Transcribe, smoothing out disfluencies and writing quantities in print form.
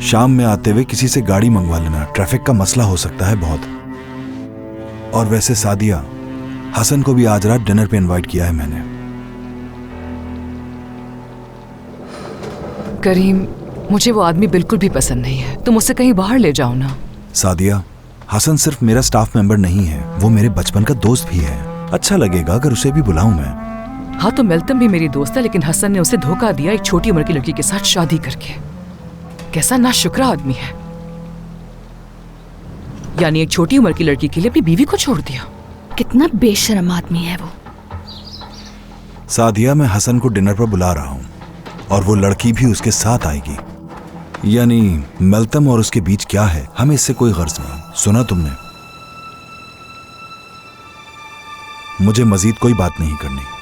शाम में आते हुए किसी से गाड़ी मंगवा लेना, ट्रैफिक का मसला हो सकता है बहुत। और वैसे सादिया, हसन को भी आज रात डिनर पे इनवाइट किया है मैंने। करीम, मुझे वो आदमी बिल्कुल भी पसंद नहीं है, तुम उसे कहीं बाहर ले जाओ ना। सादिया, हसन सिर्फ मेरा स्टाफ मेंबर नहीं है, वो मेरे बचपन का दोस्त भी है। अच्छा लगेगा अगर उसे भी बुलाऊं मैं। हाँ तो मेल्तम भी मेरी दोस्त है, लेकिन हसन ने उसे धोखा दिया एक छोटी उम्र की लड़की के साथ शादी करके। कैसा नाशुक्रा आदमी है, यानी एक छोटी उम्र की लड़की के लिए अपनी बीवी को छोड़ दिया। कितना बेशर्म आदमी है वो। सादिया, मैं हसन को डिनर पर बुला रहा हूँ और वो लड़की भी उसके साथ आएगी। यानी मेल्तम और उसके बीच क्या है, हमें इससे कोई गर्ज नहीं। सुना तुमने? मुझे मजीद कोई बात नहीं करनी।